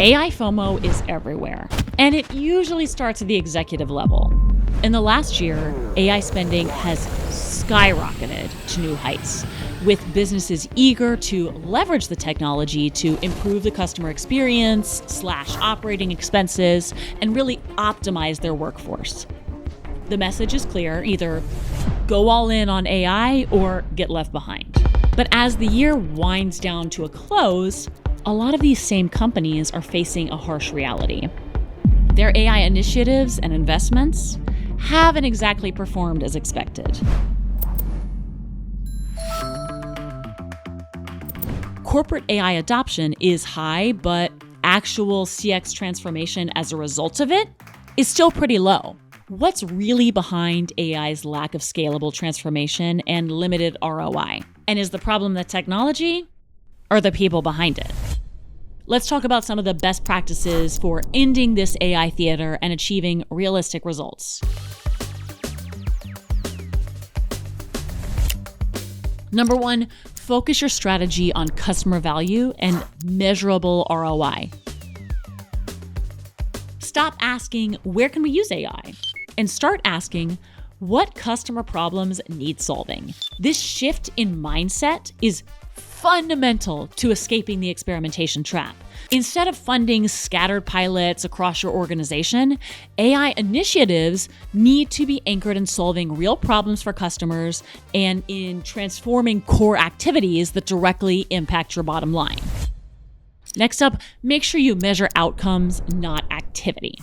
AI FOMO is everywhere, and it usually starts at the executive level. In the last year, AI spending has skyrocketed to new heights, with businesses eager to leverage the technology to improve the customer experience, slash operating expenses, and really optimize their workforce. The message is clear: either go all in on AI or get left behind. But as the year winds down to a close, a lot of these same companies are facing a harsh reality. Their AI initiatives and investments haven't exactly performed as expected. Corporate AI adoption is high, but actual CX transformation as a result of it is still pretty low. What's really behind AI's lack of scalable transformation and limited ROI? And is the problem the technology or the people behind it? Let's talk about some of the best practices for ending this AI theater and achieving realistic results. Number one, focus your strategy on customer value and measurable ROI. Stop asking, where can we use AI? And start asking, what customer problems need solving? This shift in mindset is fundamental to escaping the experimentation trap. Instead of funding scattered pilots across your organization, AI initiatives need to be anchored in solving real problems for customers and in transforming core activities that directly impact your bottom line. Next up, make sure you measure outcomes, not activity.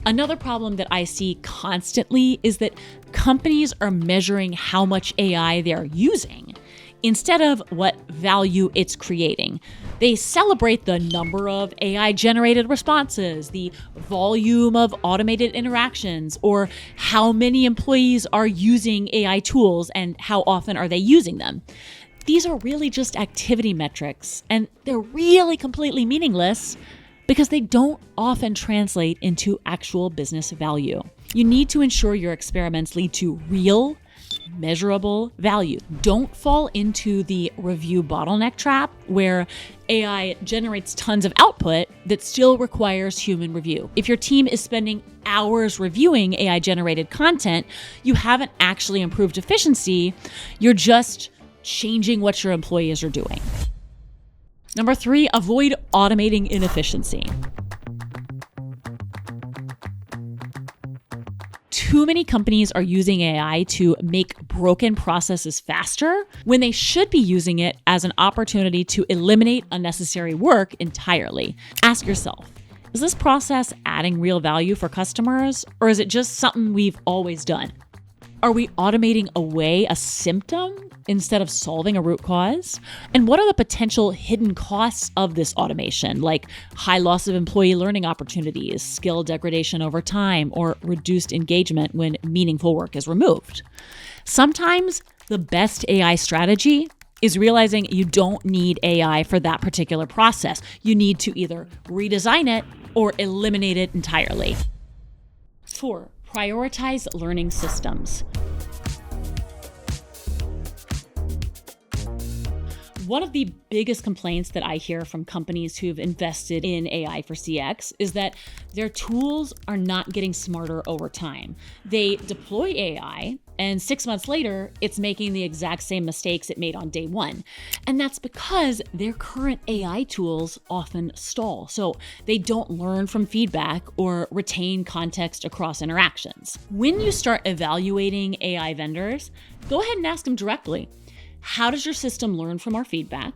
Another problem that I see constantly is that companies are measuring how much AI they are using instead of what value it's creating. They celebrate the number of AI-generated responses, the volume of automated interactions, or how many employees are using AI tools and how often are they using them. These are really just activity metrics, and they're really completely meaningless because they don't often translate into actual business value. You need to ensure your experiments lead to real, measurable value. Don't fall into the review bottleneck trap where AI generates tons of output that still requires human review. If your team is spending hours reviewing AI-generated content, you haven't actually improved efficiency, you're just changing what your employees are doing. Number three, avoid automating inefficiency. Too many companies are using AI to make broken processes faster when they should be using it as an opportunity to eliminate unnecessary work entirely. Ask yourself, is this process adding real value for customers, or is it just something we've always done? Are we automating away a symptom instead of solving a root cause? And what are the potential hidden costs of this automation, like high loss of employee learning opportunities, skill degradation over time, or reduced engagement when meaningful work is removed? Sometimes the best AI strategy is realizing you don't need AI for that particular process. You need to either redesign it or eliminate it entirely. 4. Prioritize learning systems. One of the biggest complaints that I hear from companies who've invested in AI for CX is that their tools are not getting smarter over time. They deploy AI, and 6 months later, it's making the exact same mistakes it made on day one. And that's because their current AI tools often stall, so they don't learn from feedback or retain context across interactions. When you start evaluating AI vendors, go ahead and ask them directly. How does your system learn from our feedback?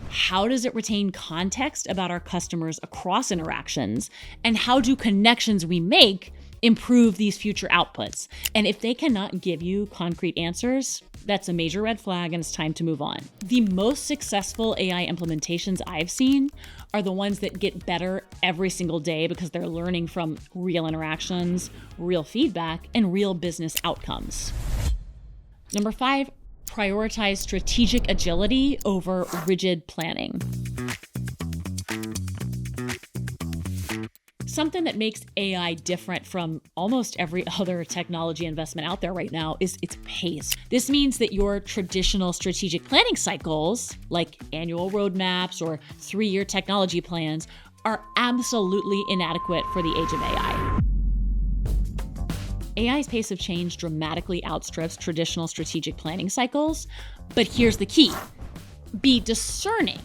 How does it retain context about our customers across interactions? And how do connections we make improve these future outputs? And if they cannot give you concrete answers, that's a major red flag and it's time to move on. The most successful AI implementations I've seen are the ones that get better every single day because they're learning from real interactions, real feedback, and real business outcomes. Number 5, prioritize strategic agility over rigid planning. Something that makes AI different from almost every other technology investment out there right now is its pace. This means that your traditional strategic planning cycles, like annual roadmaps or 3-year technology plans, are absolutely inadequate for the age of AI. AI's pace of change dramatically outstrips traditional strategic planning cycles, but here's the key. Be discerning,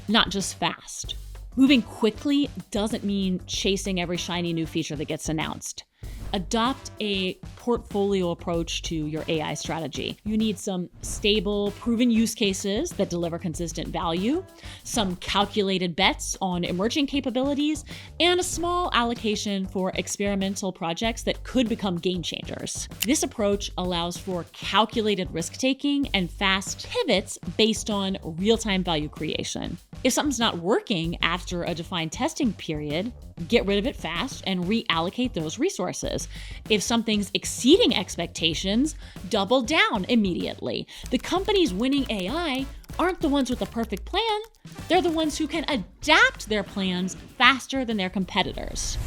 not just fast. Moving quickly doesn't mean chasing every shiny new feature that gets announced. Adopt a portfolio approach to your AI strategy. You need some stable, proven use cases that deliver consistent value, some calculated bets on emerging capabilities, and a small allocation for experimental projects that could become game changers. This approach allows for calculated risk-taking and fast pivots based on real-time value creation. If something's not working after a defined testing period, get rid of it fast and reallocate those resources. If something's exceeding expectations, double down immediately. The companies winning AI aren't the ones with the perfect plan. They're the ones who can adapt their plans faster than their competitors.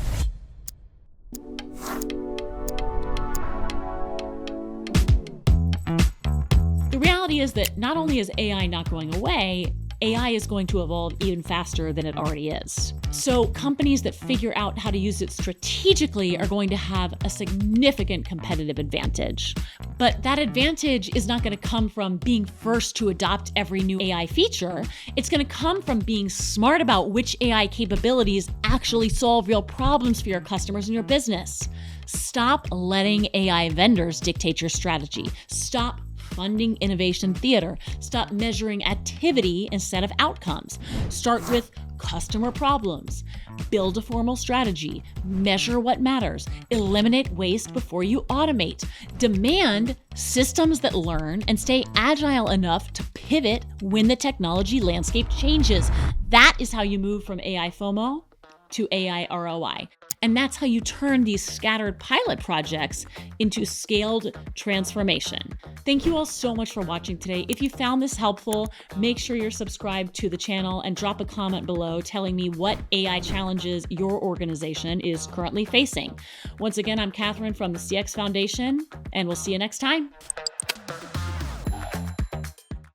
The reality is that not only is AI not going away, AI is going to evolve even faster than it already is. So companies that figure out how to use it strategically are going to have a significant competitive advantage. But that advantage is not going to come from being first to adopt every new AI feature. It's going to come from being smart about which AI capabilities actually solve real problems for your customers and your business. Stop letting AI vendors dictate your strategy. Stop funding innovation theater. Stop measuring activity instead of outcomes. Start with customer problems. Build a formal strategy. Measure what matters. Eliminate waste before you automate. Demand systems that learn and stay agile enough to pivot when the technology landscape changes. That is how you move from AI FOMO to AI ROI. And that's how you turn these scattered pilot projects into scaled transformation. Thank you all so much for watching today. If you found this helpful, make sure you're subscribed to the channel and drop a comment below telling me what AI challenges your organization is currently facing. Once again, I'm Katherine from the CX Foundation, and we'll see you next time.